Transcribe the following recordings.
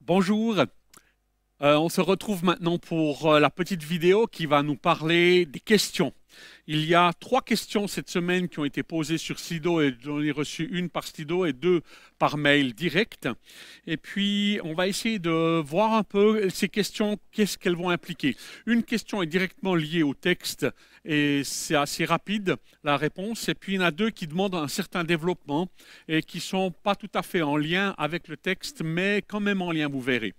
Bonjour, on se retrouve maintenant pour la petite vidéo qui va nous parler des questions. Il y a 3 questions cette semaine qui ont été posées sur Slido et j'en ai reçu une par Slido et 2 par mail direct. Et puis, on va essayer de voir un peu ces questions, qu'est-ce qu'elles vont impliquer. Une question est directement liée au texte et c'est assez rapide, la réponse. Et puis, il y en a 2 qui demandent un certain développement et qui ne sont pas tout à fait en lien avec le texte, mais quand même en lien, vous verrez.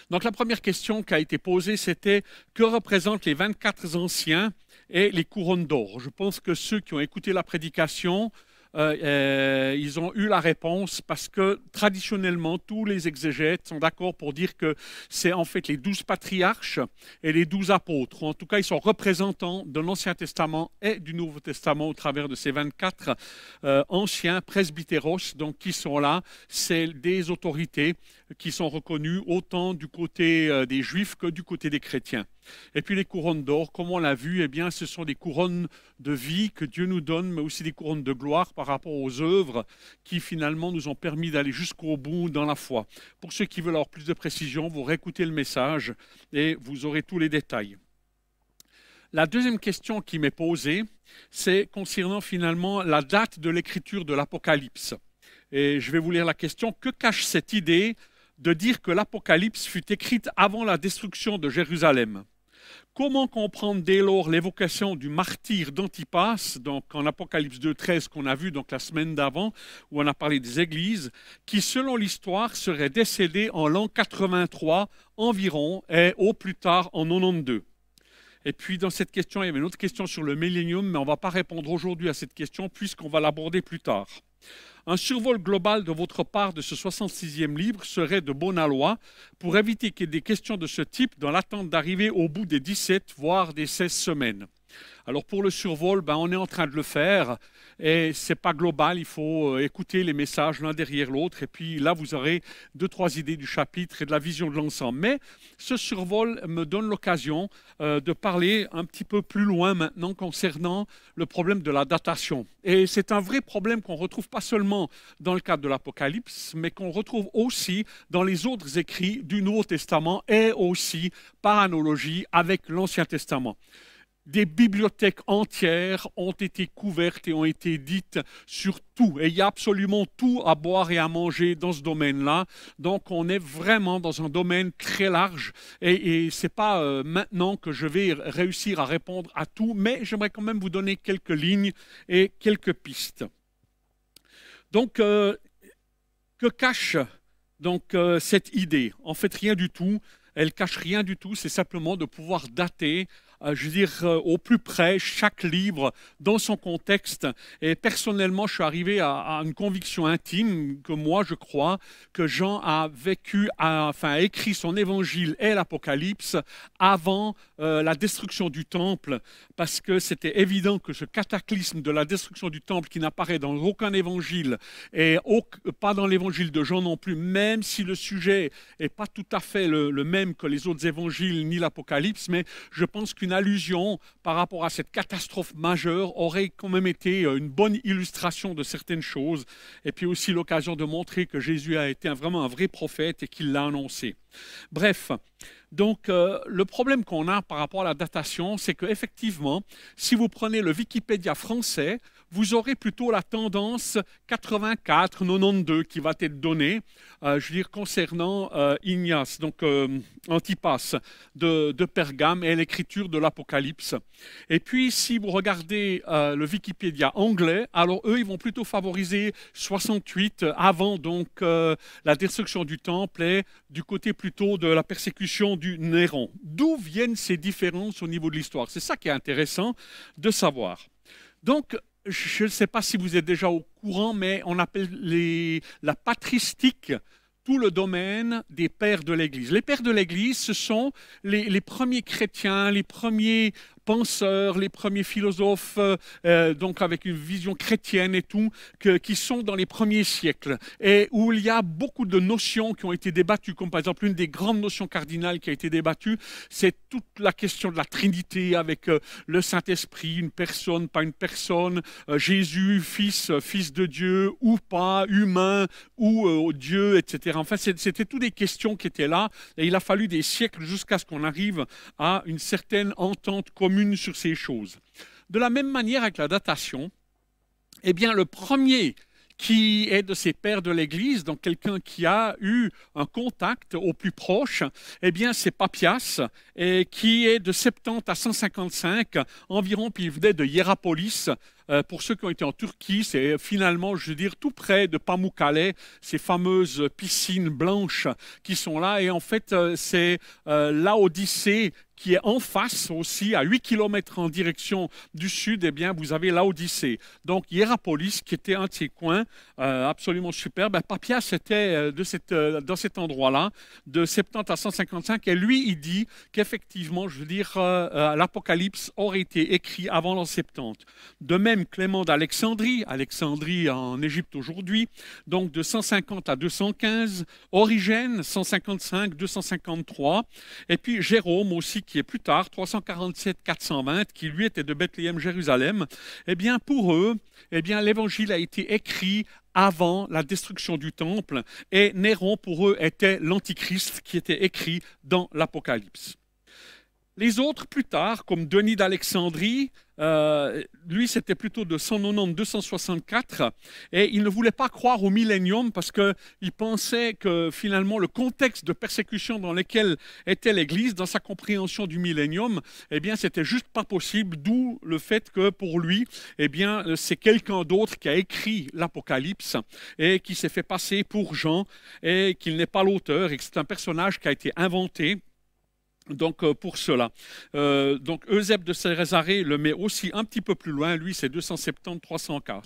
Donc la première question qui a été posée, c'était que représentent les 24 anciens et les couronnes d'or? Je pense que ceux qui ont écouté la prédication, ils ont eu la réponse parce que traditionnellement, tous les exégètes sont d'accord pour dire que c'est en fait les 12 patriarches et les 12 apôtres. En tout cas, ils sont représentants de l'Ancien Testament et du Nouveau Testament au travers de ces 24 anciens presbytéros, donc qui sont là. C'est des autorités qui sont reconnues autant du côté des Juifs que du côté des chrétiens. Et puis les couronnes d'or, comme on l'a vu, eh bien, ce sont des couronnes de vie que Dieu nous donne, mais aussi des couronnes de gloire par rapport aux œuvres qui finalement nous ont permis d'aller jusqu'au bout dans la foi. Pour ceux qui veulent avoir plus de précision, vous réécoutez le message et vous aurez tous les détails. La deuxième question qui m'est posée, c'est concernant finalement la date de l'écriture de l'Apocalypse. Et je vais vous lire la question. Que cache cette idée de dire que l'Apocalypse fut écrite avant la destruction de Jérusalem? Comment comprendre dès lors l'évocation du martyr d'Antipas, donc en Apocalypse 2,13 qu'on a vu donc la semaine d'avant, où on a parlé des églises, qui selon l'histoire serait décédé en l'an 83 environ et au plus tard en 92. Et puis dans cette question, il y avait une autre question sur le millénium, mais on ne va pas répondre aujourd'hui à cette question puisqu'on va l'aborder plus tard. Un survol global de votre part de ce 66e livre serait de bon aloi pour éviter qu'il y ait des questions de ce type dans l'attente d'arriver au bout des 17, voire des 16 semaines. Alors pour le survol, on est en train de le faire et ce n'est pas global, il faut écouter les messages l'un derrière l'autre et puis là vous aurez 2-3 idées du chapitre et de la vision de l'ensemble. Mais ce survol me donne l'occasion de parler un petit peu plus loin maintenant concernant le problème de la datation. Et c'est un vrai problème qu'on ne retrouve pas seulement dans le cadre de l'Apocalypse, mais qu'on retrouve aussi dans les autres écrits du Nouveau Testament et aussi par analogie avec l'Ancien Testament. Des bibliothèques entières ont été couvertes et ont été dites sur tout. Et il y a absolument tout à boire et à manger dans ce domaine-là. Donc, on est vraiment dans un domaine très large. Et ce n'est pas maintenant que je vais réussir à répondre à tout, mais j'aimerais quand même vous donner quelques lignes et quelques pistes. Donc, que cache donc, cette idée? En fait, rien du tout. Elle cache rien du tout. C'est simplement de pouvoir dater au plus près chaque livre dans son contexte. Et personnellement, je suis arrivé à une conviction intime que moi, je crois que Jean a écrit son évangile et l'Apocalypse avant la destruction du temple, parce que c'était évident que ce cataclysme de la destruction du temple qui n'apparaît dans aucun évangile et pas dans l'évangile de Jean non plus, même si le sujet n'est pas tout à fait le même que les autres évangiles ni l'Apocalypse, mais je pense qu'une allusion par rapport à cette catastrophe majeure aurait quand même été une bonne illustration de certaines choses et puis aussi l'occasion de montrer que Jésus a été vraiment un vrai prophète et qu'il l'a annoncé. Bref, donc le problème qu'on a par rapport à la datation, c'est qu'effectivement, si vous prenez le Wikipédia français, vous aurez plutôt la tendance 84-92 qui va être donnée, concernant Ignace, donc Antipas de Pergame et l'écriture de l'Apocalypse. Et puis, si vous regardez le Wikipédia anglais, alors eux, ils vont plutôt favoriser 68 avant donc la destruction du temple et du côté plutôt de la persécution du Néron. D'où viennent ces différences au niveau de l'histoire? C'est ça qui est intéressant de savoir. Donc, je ne sais pas si vous êtes déjà au courant, mais on appelle la patristique tout le domaine des pères de l'Église. Les pères de l'Église, ce sont les premiers chrétiens, les premiers penseurs, les premiers philosophes, donc avec une vision chrétienne et tout, qui sont dans les premiers siècles, et où il y a beaucoup de notions qui ont été débattues, comme par exemple une des grandes notions cardinales qui a été débattue, c'est toute la question de la Trinité avec le Saint-Esprit, une personne, pas une personne, Jésus, fils de Dieu ou pas, humain ou Dieu, etc. Enfin, c'était toutes des questions qui étaient là, et il a fallu des siècles jusqu'à ce qu'on arrive à une certaine entente commune sur ces choses. De la même manière avec la datation, eh bien, le premier qui est de ces pères de l'Église, donc quelqu'un qui a eu un contact au plus proche, eh bien, c'est Papias, et qui est de 70 à 155 environ, puis il venait de Hiérapolis. Pour ceux qui ont été en Turquie, c'est finalement, je veux dire, tout près de Pamukkale, ces fameuses piscines blanches qui sont là. Et en fait, c'est Laodicée qui est en face aussi, à 8 km en direction du sud, eh bien, vous avez Laodicée. Donc, Hiérapolis, qui était un de ces coins absolument super, ben, Papias était dans cet endroit-là, de 70 à 155, et lui, il dit qu'effectivement, je veux dire, l'Apocalypse aurait été écrit avant l'an 70. De même, Clément d'Alexandrie, Alexandrie en Égypte aujourd'hui, donc de 150 à 215, Origène, 155-253, et puis Jérôme aussi, qui est plus tard, 347-420, qui lui était de Bethléem-Jérusalem. Eh bien, pour eux, eh bien, l'évangile a été écrit avant la destruction du temple, et Néron, pour eux, était l'Antichrist qui était écrit dans l'Apocalypse. Les autres, plus tard, comme Denis d'Alexandrie, lui, c'était plutôt de 190-264, et il ne voulait pas croire au millénium parce qu'il pensait que finalement le contexte de persécution dans lequel était l'Église, dans sa compréhension du millénium, eh bien, c'était juste pas possible, d'où le fait que pour lui, eh bien, c'est quelqu'un d'autre qui a écrit l'Apocalypse et qui s'est fait passer pour Jean et qu'il n'est pas l'auteur et que c'est un personnage qui a été inventé. Donc, pour cela. Donc, Eusèbe de Césarée le met aussi un petit peu plus loin. Lui, c'est 270-340.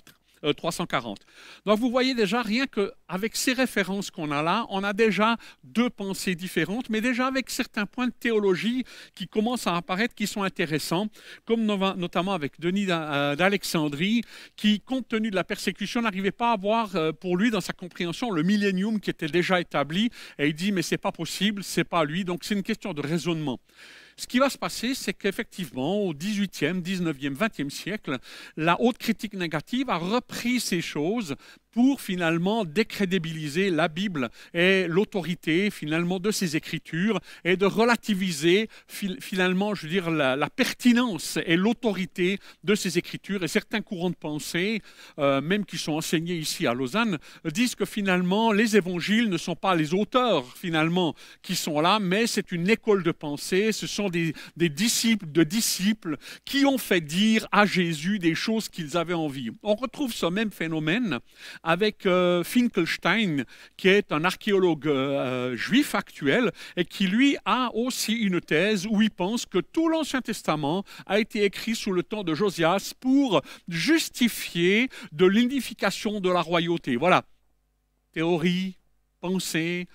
Donc, vous voyez déjà, rien qu'avec ces références qu'on a là, on a déjà deux pensées différentes, mais déjà avec certains points de théologie qui commencent à apparaître, qui sont intéressants, comme notamment avec Denis d'Alexandrie, qui, compte tenu de la persécution, n'arrivait pas à voir pour lui, dans sa compréhension, le millénium qui était déjà établi, et il dit, mais c'est pas possible, c'est pas lui, donc c'est une question de raisonnement. Ce qui va se passer, c'est qu'effectivement, au XVIIIe, XIXe, XXe siècle, la haute critique négative a repris ces choses pour finalement décrédibiliser la Bible et l'autorité finalement de ces écritures et de relativiser finalement, je veux dire, la pertinence et l'autorité de ces écritures. Et certains courants de pensée, même qui sont enseignés ici à Lausanne, disent que finalement les évangiles ne sont pas les auteurs finalement qui sont là, mais c'est une école de pensée, ce sont des disciples de disciples qui ont fait dire à Jésus des choses qu'ils avaient envie. On retrouve ce même phénomène avec Finkelstein, qui est un archéologue juif actuel et qui, lui, a aussi une thèse où il pense que tout l'Ancien Testament a été écrit sous le temps de Josias pour justifier de l'unification de la royauté. Voilà, théorie, pensée,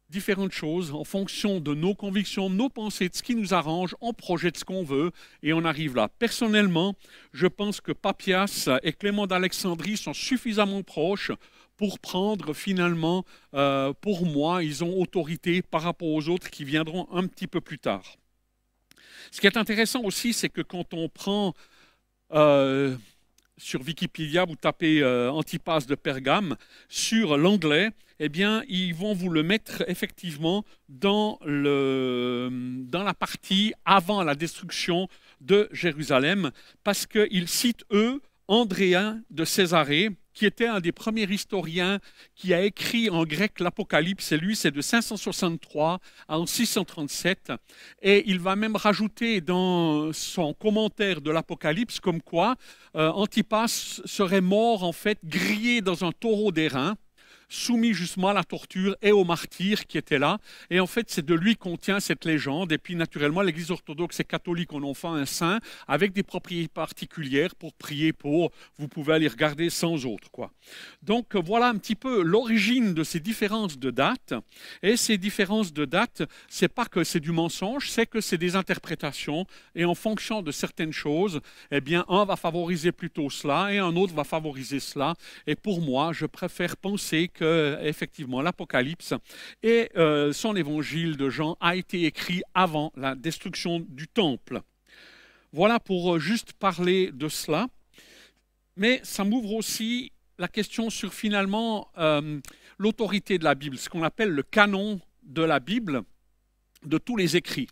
différentes choses en fonction de nos convictions, nos pensées, de ce qui nous arrange, on projette ce qu'on veut et on arrive là. Personnellement, je pense que Papias et Clément d'Alexandrie sont suffisamment proches pour prendre finalement, pour moi, ils ont autorité par rapport aux autres qui viendront un petit peu plus tard. Ce qui est intéressant aussi, c'est que quand on prend sur Wikipédia, vous tapez Antipas de Pergame, sur l'anglais, eh bien, ils vont vous le mettre effectivement dans la partie avant la destruction de Jérusalem, parce qu'ils citent, eux, Andréen de Césarée, qui était un des premiers historiens qui a écrit en grec l'Apocalypse, et lui, c'est de 563 à 637, et il va même rajouter dans son commentaire de l'Apocalypse comme quoi Antipas serait mort, en fait, grillé dans un taureau d'airain, soumis justement à la torture et au martyr qui était là. Et en fait, c'est de lui qu'on tient cette légende. Et puis, naturellement, l'Église orthodoxe et catholique en ont fait un saint avec des propriétés particulières pour prier pour. Vous pouvez aller regarder sans autre, quoi. Donc, voilà un petit peu l'origine de ces différences de dates. Et ces différences de dates, c'est pas que c'est du mensonge, c'est que c'est des interprétations. Et en fonction de certaines choses, eh bien, un va favoriser plutôt cela et un autre va favoriser cela. Et pour moi, je préfère penser que, effectivement, l'Apocalypse et son évangile de Jean a été écrit avant la destruction du temple. Voilà pour juste parler de cela. Mais ça m'ouvre aussi la question sur finalement l'autorité de la Bible, ce qu'on appelle le canon de la Bible, de tous les écrits.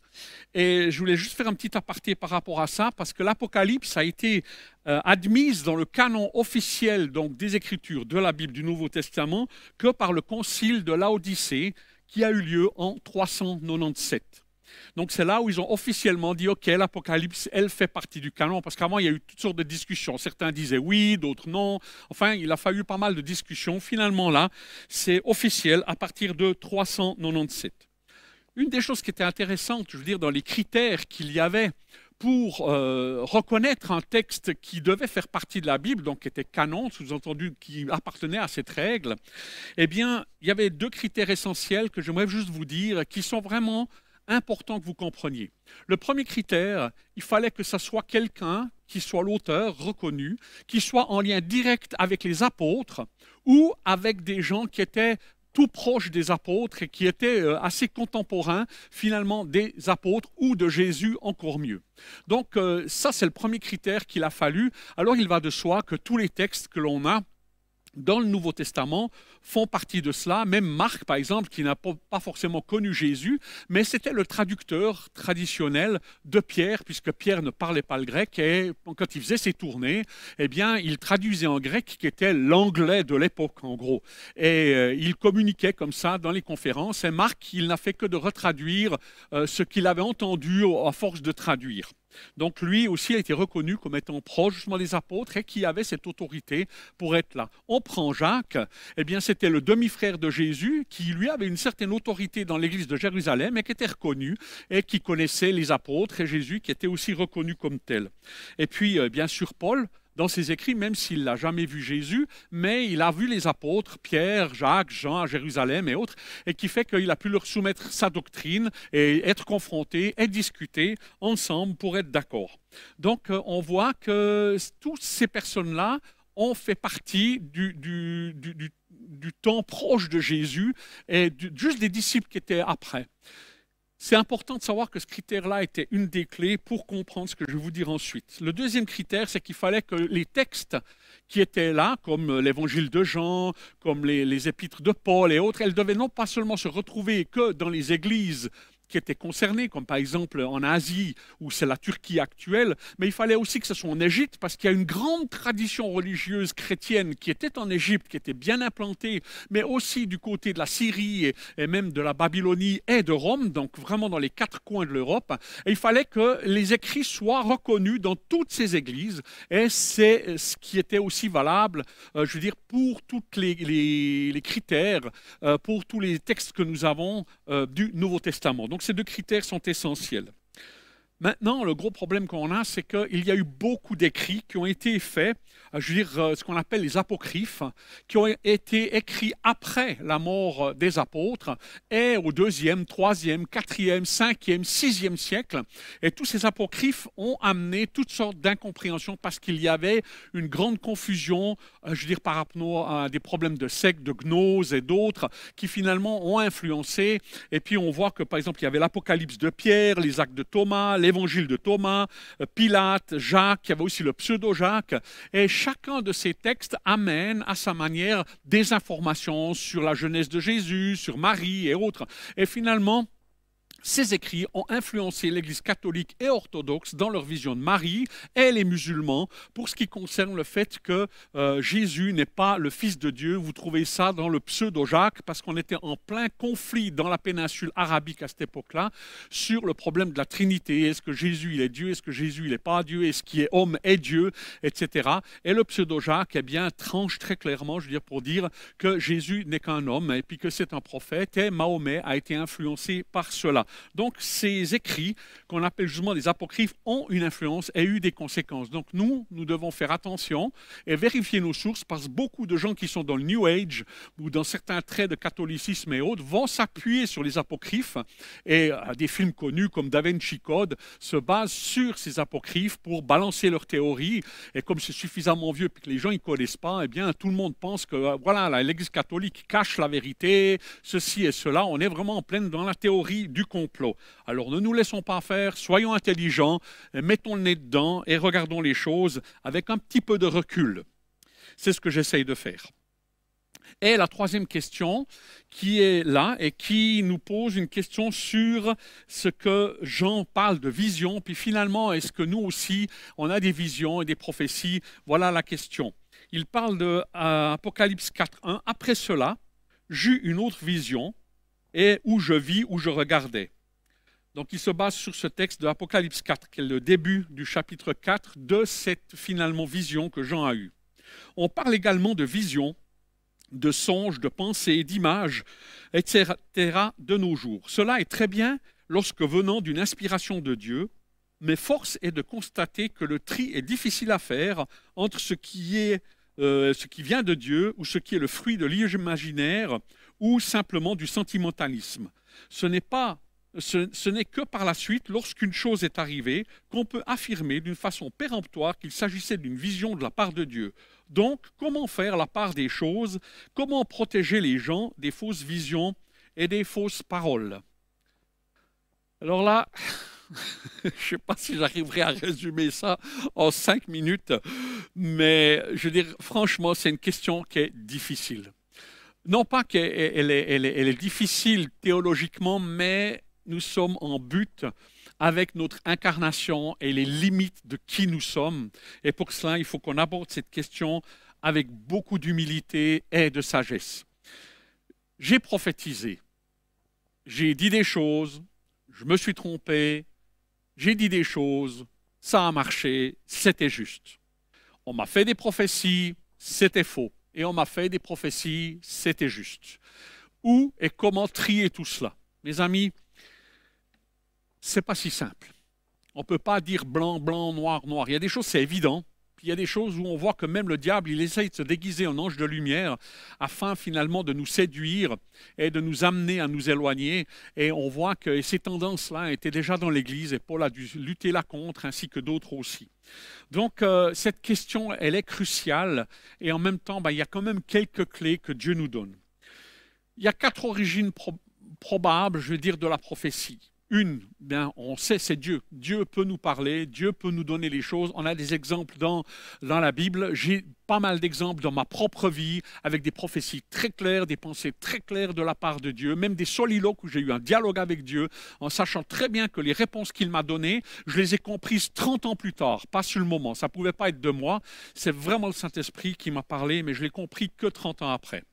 Et je voulais juste faire un petit aparté par rapport à ça, parce que l'Apocalypse a été admise dans le canon officiel donc, des Écritures de la Bible du Nouveau Testament que par le concile de Laodicée qui a eu lieu en 397. Donc c'est là où ils ont officiellement dit « Ok, l'Apocalypse, elle fait partie du canon », parce qu'avant il y a eu toutes sortes de discussions. Certains disaient oui, d'autres non. Enfin, il a fallu pas mal de discussions. Finalement là, c'est officiel à partir de 397. Une des choses qui était intéressante, je veux dire, dans les critères qu'il y avait pour reconnaître un texte qui devait faire partie de la Bible, donc qui était canon, sous-entendu qui appartenait à cette règle, eh bien, il y avait deux critères essentiels que j'aimerais juste vous dire, qui sont vraiment importants que vous compreniez. Le premier critère, il fallait que ce soit quelqu'un qui soit l'auteur reconnu, qui soit en lien direct avec les apôtres ou avec des gens qui étaient tout proche des apôtres et qui étaient assez contemporains finalement des apôtres ou de Jésus encore mieux. Donc ça c'est le premier critère qu'il a fallu. Alors il va de soi que tous les textes que l'on a dans le Nouveau Testament font partie de cela. Même Marc, par exemple, qui n'a pas forcément connu Jésus, mais c'était le traducteur traditionnel de Pierre, puisque Pierre ne parlait pas le grec, et quand il faisait ses tournées, eh bien, il traduisait en grec, qui était l'anglais de l'époque, en gros. Et il communiquait comme ça dans les conférences, et Marc, il n'a fait que de retraduire ce qu'il avait entendu à force de traduire. Donc lui aussi a été reconnu comme étant proche justement des apôtres et qui avait cette autorité pour être là. On prend Jacques, eh bien c'était le demi-frère de Jésus qui lui avait une certaine autorité dans l'église de Jérusalem et qui était reconnu et qui connaissait les apôtres et Jésus qui était aussi reconnu comme tel. Et puis bien sûr Paul, dans ses écrits, même s'il n'a jamais vu Jésus, mais il a vu les apôtres, Pierre, Jacques, Jean à Jérusalem et autres, et qui fait qu'il a pu leur soumettre sa doctrine et être confronté et discuter ensemble pour être d'accord. Donc on voit que toutes ces personnes-là ont fait partie du temps proche de Jésus et juste des disciples qui étaient après. C'est important de savoir que ce critère-là était une des clés pour comprendre ce que je vais vous dire ensuite. Le deuxième critère, c'est qu'il fallait que les textes qui étaient là, comme l'évangile de Jean, comme les épîtres de Paul et autres, elles devaient non pas seulement se retrouver que dans les églises qui étaient concernés, comme par exemple en Asie, où c'est la Turquie actuelle, mais il fallait aussi que ce soit en Égypte, parce qu'il y a une grande tradition religieuse chrétienne qui était en Égypte, qui était bien implantée, mais aussi du côté de la Syrie et même de la Babylonie et de Rome, donc vraiment dans les quatre coins de l'Europe. Et il fallait que les écrits soient reconnus dans toutes ces églises, et c'est ce qui était aussi valable, je veux dire, pour tous les critères, pour tous les textes que nous avons du Nouveau Testament. Donc ces deux critères sont essentiels. Maintenant, le gros problème qu'on a, c'est qu'il y a eu beaucoup d'écrits qui ont été faits, je veux dire, ce qu'on appelle les apocryphes, qui ont été écrits après la mort des apôtres et au 2e, 3e, 4e, 5e, 6e siècle. Et tous ces apocryphes ont amené toutes sortes d'incompréhensions parce qu'il y avait une grande confusion, je veux dire, par rapport à des problèmes de secte, de gnose et d'autres qui finalement ont influencé. Et puis on voit que, par exemple, il y avait l'Apocalypse de Pierre, les Actes de Thomas, l'évangile de Thomas, Pilate, Jacques, il y avait aussi le pseudo-Jacques, et chacun de ces textes amène à sa manière des informations sur la jeunesse de Jésus, sur Marie et autres. Et finalement, Ces écrits ont influencé l'Église catholique et orthodoxe dans leur vision de Marie et les musulmans pour ce qui concerne le fait que Jésus n'est pas le Fils de Dieu. Vous trouvez ça dans le pseudo-Jacques parce qu'on était en plein conflit dans la péninsule arabique à cette époque-là sur le problème de la Trinité. Est-ce que Jésus il est Dieu? Est-ce que Jésus il n'est pas Dieu? Est-ce qu'il est homme est Dieu? Etc. Et le pseudo-Jacques eh bien, tranche très clairement, je veux dire, pour dire que Jésus n'est qu'un homme et puis que c'est un prophète et Mahomet a été influencé par cela. Donc, ces écrits, qu'on appelle justement des apocryphes, ont une influence et eu des conséquences. Donc, nous devons faire attention et vérifier nos sources parce que beaucoup de gens qui sont dans le New Age ou dans certains traits de catholicisme et autres vont s'appuyer sur les apocryphes et des films connus comme Da Vinci Code se basent sur ces apocryphes pour balancer leurs théories. Et comme c'est suffisamment vieux et que les gens ne connaissent pas, eh bien, tout le monde pense que voilà, l'Église catholique cache la vérité, ceci et cela. On est vraiment en pleine dans la théorie du complot. Alors ne nous laissons pas faire, soyons intelligents, mettons le nez dedans et regardons les choses avec un petit peu de recul. C'est ce que j'essaye de faire. Et la troisième question qui est là et qui nous pose une question sur ce que Jean parle de vision, puis finalement, est-ce que nous aussi, on a des visions et des prophéties? Voilà la question. Il parle de Apocalypse 4.1. Après cela, j'eus une autre vision et où je vis, où je regardais. Donc il se base sur ce texte de Apocalypse 4, qui est le début du chapitre 4 de cette finalement vision que Jean a eue. On parle également de vision, de songes, de pensées, d'images, etc. de nos jours. Cela est très bien lorsque venant d'une inspiration de Dieu, mais force est de constater que le tri est difficile à faire entre ce qui vient de Dieu ou ce qui est le fruit de l'imaginaire ou simplement du sentimentalisme. Ce n'est que par la suite, lorsqu'une chose est arrivée, qu'on peut affirmer d'une façon péremptoire qu'il s'agissait d'une vision de la part de Dieu. Donc, comment faire la part des choses? Comment protéger les gens des fausses visions et des fausses paroles? Alors là, je ne sais pas si j'arriverai à résumer ça en 5 minutes, mais je veux dire, franchement, c'est une question qui est difficile. Non pas qu'elle est difficile théologiquement, mais nous sommes en but avec notre incarnation et les limites de qui nous sommes. Et pour cela, il faut qu'on aborde cette question avec beaucoup d'humilité et de sagesse. J'ai prophétisé, j'ai dit des choses, je me suis trompé, j'ai dit des choses, ça a marché, c'était juste. On m'a fait des prophéties, c'était faux. Et on m'a fait des prophéties, c'était juste. Où et comment trier tout cela? Mes amis, ce n'est pas si simple. On ne peut pas dire blanc, blanc, noir, noir. Il y a des choses, c'est évident. Puis il y a des choses où on voit que même le diable, il essaye de se déguiser en ange de lumière afin finalement de nous séduire et de nous amener à nous éloigner. Et on voit que ces tendances-là étaient déjà dans l'Église et Paul a dû lutter là contre, ainsi que d'autres aussi. Donc, cette question, elle est cruciale et en même temps, il y a quand même quelques clés que Dieu nous donne. Il y a 4 origines probables, je veux dire, de la prophétie. Une, on sait, c'est Dieu. Dieu peut nous parler, Dieu peut nous donner les choses. On a des exemples dans la Bible. J'ai pas mal d'exemples dans ma propre vie avec des prophéties très claires, des pensées très claires de la part de Dieu, même des soliloques où j'ai eu un dialogue avec Dieu en sachant très bien que les réponses qu'il m'a données, je les ai comprises 30 ans plus tard, pas sur le moment. Ça ne pouvait pas être de moi. C'est vraiment le Saint-Esprit qui m'a parlé, mais je l'ai compris que 30 ans après.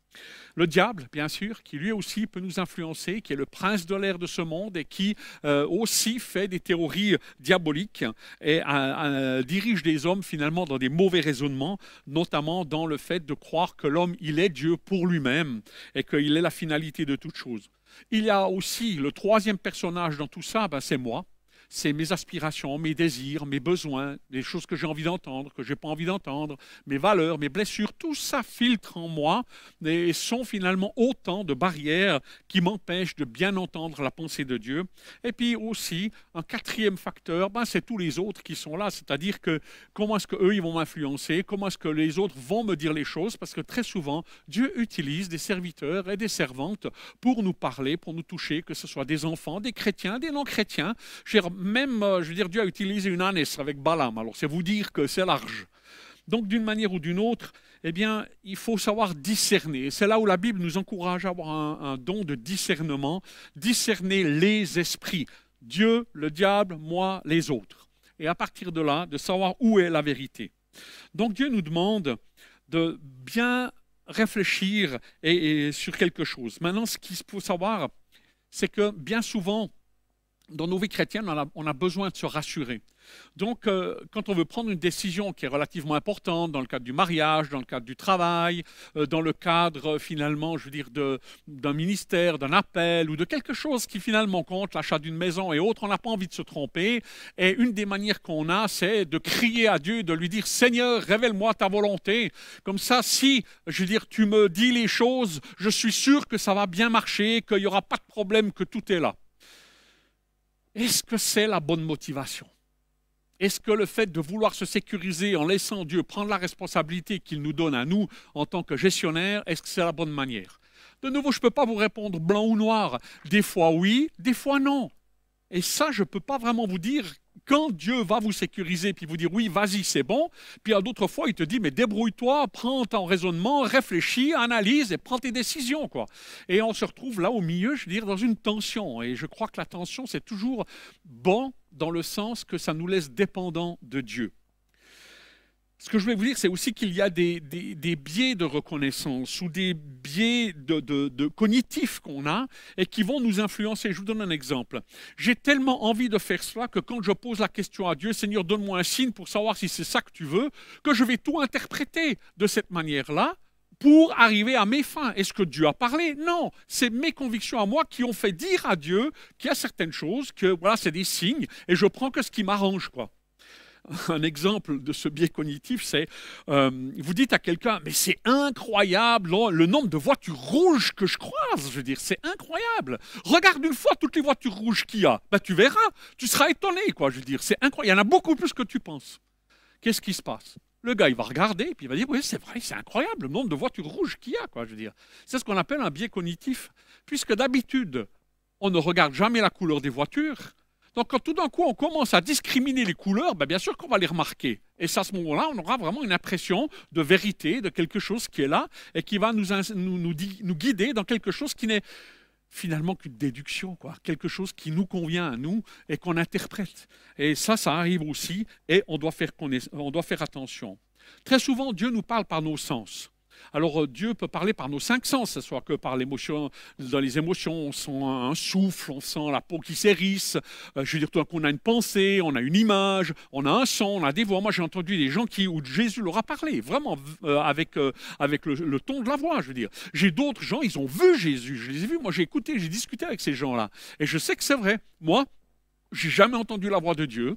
Le diable, bien sûr, qui lui aussi peut nous influencer, qui est le prince de l'air de ce monde et qui aussi fait des théories diaboliques et dirige des hommes finalement dans des mauvais raisonnements, notamment dans le fait de croire que l'homme, il est Dieu pour lui-même et qu'il est la finalité de toute chose. Il y a aussi le troisième personnage dans tout ça, c'est moi. C'est mes aspirations, mes désirs, mes besoins, les choses que j'ai envie d'entendre, que je n'ai pas envie d'entendre, mes valeurs, mes blessures, tout ça filtre en moi et sont finalement autant de barrières qui m'empêchent de bien entendre la pensée de Dieu. Et puis aussi, un quatrième facteur, c'est tous les autres qui sont là, c'est-à-dire que comment est-ce qu'eux, ils vont m'influencer, comment est-ce que les autres vont me dire les choses, parce que très souvent, Dieu utilise des serviteurs et des servantes pour nous parler, pour nous toucher, que ce soit des enfants, des chrétiens, des non-chrétiens. Même, je veux dire, Dieu a utilisé une ânesse avec Balaam. Alors, c'est vous dire que c'est large. Donc, d'une manière ou d'une autre, eh bien, il faut savoir discerner. Et c'est là où la Bible nous encourage à avoir un don de discernement, discerner les esprits. Dieu, le diable, moi, les autres. Et à partir de là, de savoir où est la vérité. Donc, Dieu nous demande de bien réfléchir sur quelque chose. Maintenant, ce qu'il faut savoir, c'est que bien souvent, dans nos vies chrétiennes, on a besoin de se rassurer. Donc, quand on veut prendre une décision qui est relativement importante dans le cadre du mariage, dans le cadre du travail, dans le cadre finalement, je veux dire, d'un ministère, d'un appel ou de quelque chose qui finalement compte, l'achat d'une maison et autres, on n'a pas envie de se tromper. Et une des manières qu'on a, c'est de crier à Dieu, de lui dire « Seigneur, révèle-moi ta volonté ». Comme ça, si, je veux dire, tu me dis les choses, je suis sûr que ça va bien marcher, qu'il n'y aura pas de problème, que tout est là. Est-ce que c'est la bonne motivation? Est-ce que le fait de vouloir se sécuriser en laissant Dieu prendre la responsabilité qu'il nous donne à nous en tant que gestionnaire, est-ce que c'est la bonne manière? De nouveau, je ne peux pas vous répondre blanc ou noir. Des fois oui, des fois non. Et ça, je ne peux pas vraiment vous dire quand Dieu va vous sécuriser puis vous dire oui, vas-y, c'est bon. Puis à d'autres fois, il te dit mais débrouille-toi, prends ton raisonnement, réfléchis, analyse et prends tes décisions, quoi. Et on se retrouve là au milieu, je veux dire, dans une tension. Et je crois que la tension, c'est toujours bon dans le sens que ça nous laisse dépendants de Dieu. Ce que je voulais vous dire, c'est aussi qu'il y a des biais de reconnaissance ou des biais de cognitifs qu'on a et qui vont nous influencer. Je vous donne un exemple. J'ai tellement envie de faire cela que quand je pose la question à Dieu, Seigneur, donne-moi un signe pour savoir si c'est ça que tu veux, que je vais tout interpréter de cette manière-là pour arriver à mes fins. Est-ce que Dieu a parlé? Non, c'est mes convictions à moi qui ont fait dire à Dieu qu'il y a certaines choses, que voilà, c'est des signes et je prends que ce qui m'arrange, quoi. Un exemple de ce biais cognitif, c'est vous dites à quelqu'un, mais c'est incroyable le nombre de voitures rouges que je croise, je veux dire, c'est incroyable. Regarde une fois toutes les voitures rouges qu'il y a, ben, tu verras, tu seras étonné, quoi, je veux dire, c'est incroyable, il y en a beaucoup plus que tu penses. Qu'est-ce qui se passe? Le gars, il va regarder, puis il va dire, oui, c'est vrai, c'est incroyable le nombre de voitures rouges qu'il y a, quoi, je veux dire. C'est ce qu'on appelle un biais cognitif, puisque d'habitude, on ne regarde jamais la couleur des voitures. Donc, quand tout d'un coup, on commence à discriminer les couleurs, ben bien sûr qu'on va les remarquer. Et c'est à ce moment-là, on aura vraiment une impression de vérité, de quelque chose qui est là et qui va nous guider dans quelque chose qui n'est finalement qu'une déduction, quoi. Quelque chose qui nous convient à nous et qu'on interprète. Et ça arrive aussi et on doit faire attention. Très souvent, Dieu nous parle par nos sens. Alors Dieu peut parler par nos 5 sens, soit que par l'émotion. Dans les émotions, on sent un souffle, on sent la peau qui s'hérisse. Je veux dire, tout d'un coup, on a une pensée, on a une image, on a un son, on a des voix. Moi, j'ai entendu des gens où Jésus leur a parlé, vraiment avec le ton de la voix, je veux dire. J'ai d'autres gens, ils ont vu Jésus, je les ai vus. Moi, j'ai écouté, j'ai discuté avec ces gens-là. Et je sais que c'est vrai. Moi, j'ai jamais entendu la voix de Dieu.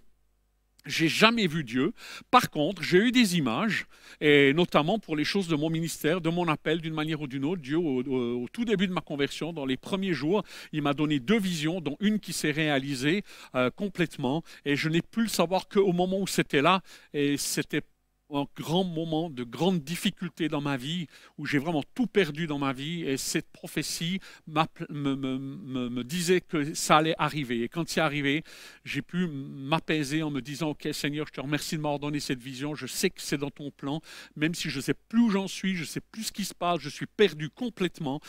J'ai jamais vu Dieu. Par contre, j'ai eu des images, et notamment pour les choses de mon ministère, de mon appel, d'une manière ou d'une autre. Dieu, au tout début de ma conversion, dans les premiers jours, il m'a donné 2 visions, dont une qui s'est réalisée complètement. Et je n'ai pu le savoir qu'au moment où c'était là, et c'était un grand moment de grande difficulté dans ma vie, où j'ai vraiment tout perdu dans ma vie, et cette prophétie me disait que ça allait arriver. Et quand c'est arrivé, j'ai pu m'apaiser en me disant, ok Seigneur, je te remercie de m'avoir donné cette vision, je sais que c'est dans ton plan, même si je ne sais plus où j'en suis, je ne sais plus ce qui se passe, je suis perdu complètement,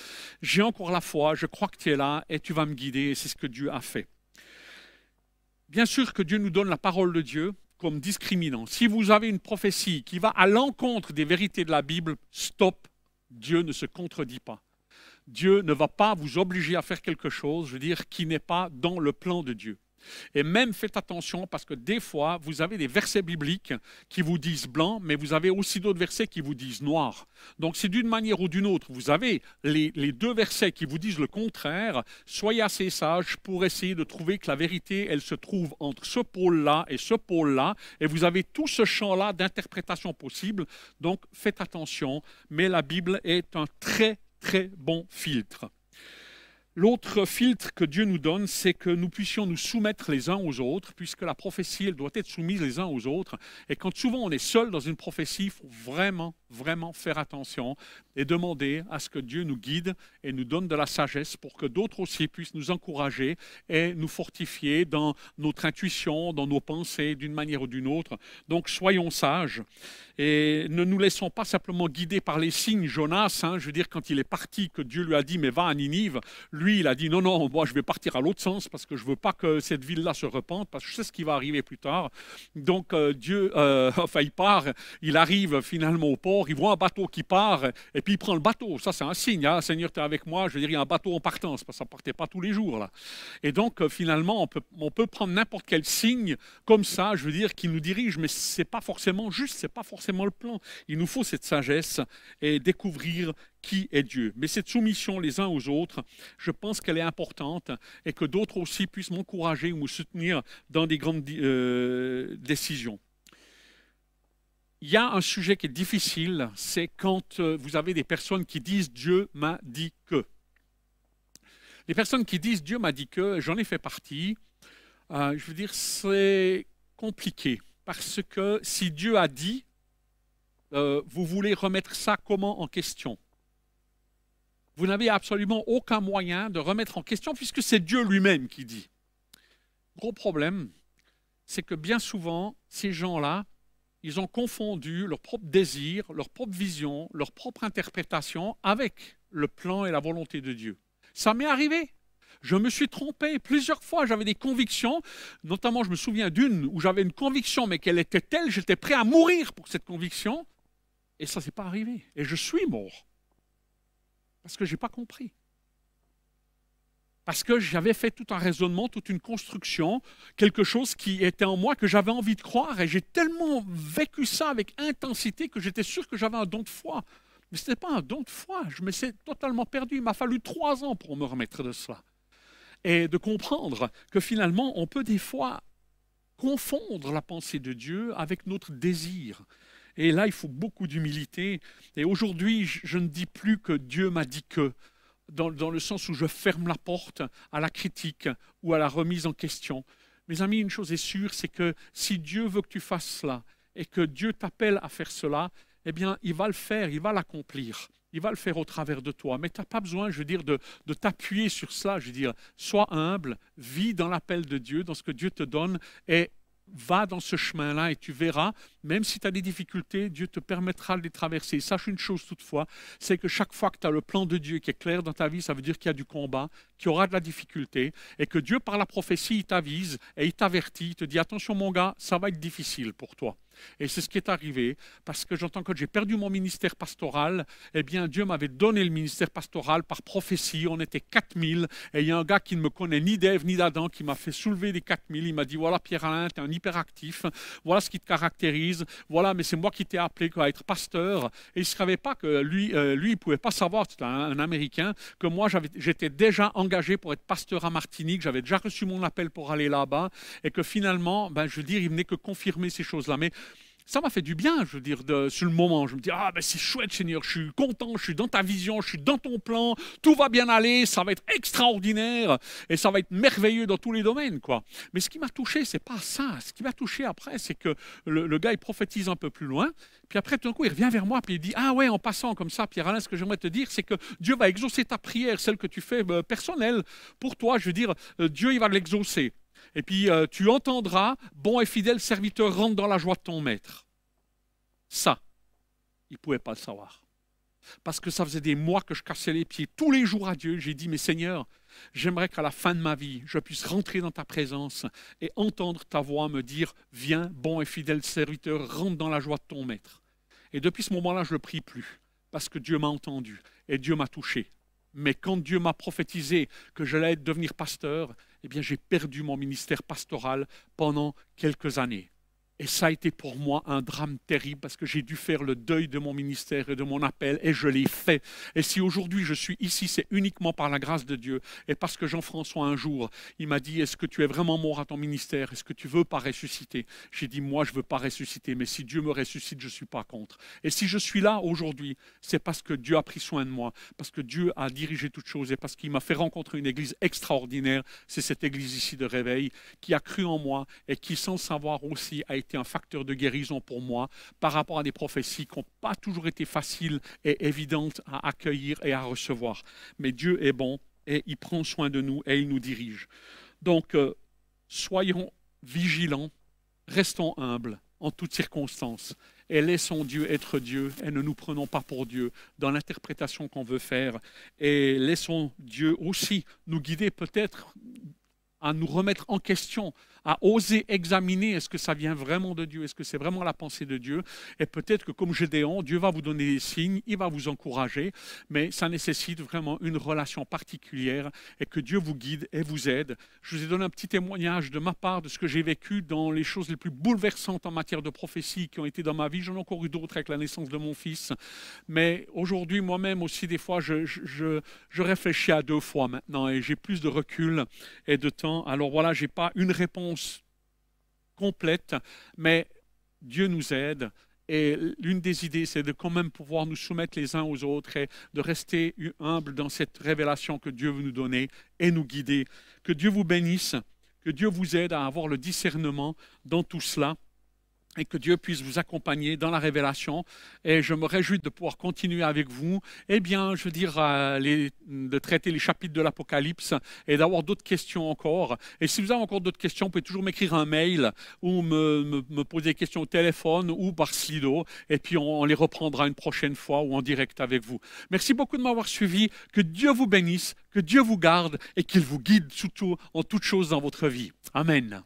j'ai encore la foi, je crois que tu es là, et tu vas me guider, et c'est ce que Dieu a fait. Bien sûr que Dieu nous donne la parole de Dieu comme discriminant. Si vous avez une prophétie qui va à l'encontre des vérités de la Bible, stop, Dieu ne se contredit pas. Dieu ne va pas vous obliger à faire quelque chose, je veux dire, qui n'est pas dans le plan de Dieu. Et même faites attention parce que des fois, vous avez des versets bibliques qui vous disent blanc, mais vous avez aussi d'autres versets qui vous disent noir. Donc si d'une manière ou d'une autre, vous avez les 2 versets qui vous disent le contraire, soyez assez sages pour essayer de trouver que la vérité, elle se trouve entre ce pôle-là et ce pôle-là, et vous avez tout ce champ-là d'interprétation possible. Donc faites attention, mais la Bible est un très, très bon filtre. L'autre filtre que Dieu nous donne, c'est que nous puissions nous soumettre les uns aux autres, puisque la prophétie, elle doit être soumise les uns aux autres. Et quand souvent on est seul dans une prophétie, il faut vraiment, vraiment faire attention et demander à ce que Dieu nous guide et nous donne de la sagesse pour que d'autres aussi puissent nous encourager et nous fortifier dans notre intuition, dans nos pensées, d'une manière ou d'une autre. Donc soyons sages et ne nous laissons pas simplement guider par les signes. Jonas, je veux dire, quand il est parti, que Dieu lui a dit, mais va à Ninive, lui, il a dit non, non, moi je vais partir à l'autre sens parce que je ne veux pas que cette ville-là se repente, parce que je sais ce qui va arriver plus tard. Donc il part, il arrive finalement au port, il voit un bateau qui part, et puis il prend le bateau. Ça, c'est un signe. Seigneur, tu es avec moi. Je veux dire, il y a un bateau en partance, parce que ça ne partait pas tous les jours, là. Et donc, finalement, on peut prendre n'importe quel signe comme ça, je veux dire, qui nous dirige, mais ce n'est pas forcément juste, ce n'est pas forcément le plan. Il nous faut cette sagesse et découvrir qui est Dieu. Mais cette soumission les uns aux autres, je pense qu'elle est importante et que d'autres aussi puissent m'encourager ou me soutenir dans des grandes décisions. Il y a un sujet qui est difficile, c'est quand vous avez des personnes qui disent « Dieu m'a dit que ». Les personnes qui disent « Dieu m'a dit que », j'en ai fait partie, je veux dire, c'est compliqué. Parce que si Dieu a dit, vous voulez remettre ça comment en question? Vous n'avez absolument aucun moyen de remettre en question puisque c'est Dieu lui-même qui dit. Gros problème, c'est que bien souvent, ces gens-là, ils ont confondu leur propre désir, leur propre vision, leur propre interprétation avec le plan et la volonté de Dieu. Ça m'est arrivé. Je me suis trompé plusieurs fois. J'avais des convictions, notamment je me souviens d'une où j'avais une conviction, mais qu'elle était telle, j'étais prêt à mourir pour cette conviction. Et ça ne s'est pas arrivé. Et je suis mort. Parce que je n'ai pas compris. Parce que j'avais fait tout un raisonnement, toute une construction, quelque chose qui était en moi que j'avais envie de croire. Et j'ai tellement vécu ça avec intensité que j'étais sûr que j'avais un don de foi. Mais ce n'était pas un don de foi. Je me suis totalement perdu. Il m'a fallu 3 ans pour me remettre de cela. Et de comprendre que finalement, on peut des fois confondre la pensée de Dieu avec notre désir. Et là, il faut beaucoup d'humilité. Et aujourd'hui, je ne dis plus que Dieu m'a dit que, dans le sens où je ferme la porte à la critique ou à la remise en question. Mes amis, une chose est sûre, c'est que si Dieu veut que tu fasses cela et que Dieu t'appelle à faire cela, eh bien, il va le faire, il va l'accomplir. Il va le faire au travers de toi. Mais tu n'as pas besoin, je veux dire, de t'appuyer sur cela. Je veux dire, sois humble, vis dans l'appel de Dieu, dans ce que Dieu te donne et va dans ce chemin-là et tu verras, même si tu as des difficultés, Dieu te permettra de les traverser. Sache une chose toutefois, c'est que chaque fois que tu as le plan de Dieu qui est clair dans ta vie, ça veut dire qu'il y a du combat, qu'il y aura de la difficulté et que Dieu, par la prophétie, il t'avise et il t'avertit, il te dit « Attention mon gars, ça va être difficile pour toi ». Et c'est ce qui est arrivé, parce que j'entends que j'ai perdu mon ministère pastoral, eh bien Dieu m'avait donné le ministère pastoral par prophétie, on était 4000, et il y a un gars qui ne me connaît ni d'Ève ni d'Adam qui m'a fait soulever des 4000, il m'a dit voilà Pierre-Alain, tu es un hyperactif, voilà ce qui te caractérise, voilà mais c'est moi qui t'ai appelé à être pasteur, et il ne savait pas que lui il ne pouvait pas savoir, c'était un Américain, que moi j'étais déjà engagé pour être pasteur à Martinique, j'avais déjà reçu mon appel pour aller là-bas, et que finalement, je veux dire, il venait que confirmer ces choses-là, mais ça m'a fait du bien, je veux dire, sur le moment. Je me dis, c'est chouette, Seigneur, je suis content, je suis dans ta vision, je suis dans ton plan, tout va bien aller, ça va être extraordinaire et ça va être merveilleux dans tous les domaines, quoi. Mais ce qui m'a touché, c'est pas ça. Ce qui m'a touché après, c'est que le gars, il prophétise un peu plus loin, puis après, tout d'un coup, il revient vers moi, puis il dit, ah ouais, en passant comme ça, Pierre-Alain, ce que j'aimerais te dire, c'est que Dieu va exaucer ta prière, celle que tu fais personnelle pour toi. Je veux dire, Dieu, il va l'exaucer. Et puis, tu entendras, bon et fidèle serviteur, rentre dans la joie de ton maître. Ça, il ne pouvait pas le savoir. Parce que ça faisait des mois que je cassais les pieds tous les jours à Dieu. J'ai dit, mais Seigneur, j'aimerais qu'à la fin de ma vie, je puisse rentrer dans ta présence et entendre ta voix me dire, viens, bon et fidèle serviteur, rentre dans la joie de ton maître. Et depuis ce moment-là, je ne le prie plus, parce que Dieu m'a entendu et Dieu m'a touché. Mais quand Dieu m'a prophétisé que j'allais devenir pasteur, eh bien j'ai perdu mon ministère pastoral pendant quelques années. Et ça a été pour moi un drame terrible parce que j'ai dû faire le deuil de mon ministère et de mon appel et je l'ai fait. Et si aujourd'hui je suis ici, c'est uniquement par la grâce de Dieu et parce que Jean-François un jour, il m'a dit, est-ce que tu es vraiment mort à ton ministère? Est-ce que tu veux pas ressusciter? J'ai dit, moi je veux pas ressusciter, mais si Dieu me ressuscite, je suis pas contre. Et si je suis là aujourd'hui, c'est parce que Dieu a pris soin de moi, parce que Dieu a dirigé toutes choses et parce qu'il m'a fait rencontrer une église extraordinaire. C'est cette église ici de Réveil qui a cru en moi et qui, sans le savoir aussi, a été un facteur de guérison pour moi par rapport à des prophéties qui n'ont pas toujours été faciles et évidentes à accueillir et à recevoir. Mais Dieu est bon et il prend soin de nous et il nous dirige. Donc, soyons vigilants, restons humbles en toutes circonstances et laissons Dieu être Dieu et ne nous prenons pas pour Dieu dans l'interprétation qu'on veut faire et laissons Dieu aussi nous guider peut-être à nous remettre en question, à oser examiner est-ce que ça vient vraiment de Dieu, est-ce que c'est vraiment la pensée de Dieu. Et peut-être que comme Gédéon, Dieu va vous donner des signes, il va vous encourager, mais ça nécessite vraiment une relation particulière et que Dieu vous guide et vous aide. Je vous ai donné un petit témoignage de ma part de ce que j'ai vécu dans les choses les plus bouleversantes en matière de prophétie qui ont été dans ma vie. J'en ai encore eu d'autres avec la naissance de mon fils. Mais aujourd'hui, moi-même aussi, des fois, je réfléchis à deux fois maintenant et j'ai plus de recul et de temps. Alors voilà, je n'ai pas une réponse complète, mais Dieu nous aide. Et l'une des idées, c'est de quand même pouvoir nous soumettre les uns aux autres et de rester humble dans cette révélation que Dieu veut nous donner et nous guider. Que Dieu vous bénisse, que Dieu vous aide à avoir le discernement dans tout cela. Et que Dieu puisse vous accompagner dans la révélation. Et je me réjouis de pouvoir continuer avec vous, eh bien, je veux dire, de traiter les chapitres de l'Apocalypse et d'avoir d'autres questions encore. Et si vous avez encore d'autres questions, vous pouvez toujours m'écrire un mail ou me poser des questions au téléphone ou par Slido. Et puis, on les reprendra une prochaine fois ou en direct avec vous. Merci beaucoup de m'avoir suivi. Que Dieu vous bénisse, que Dieu vous garde et qu'il vous guide surtout en toutes choses dans votre vie. Amen.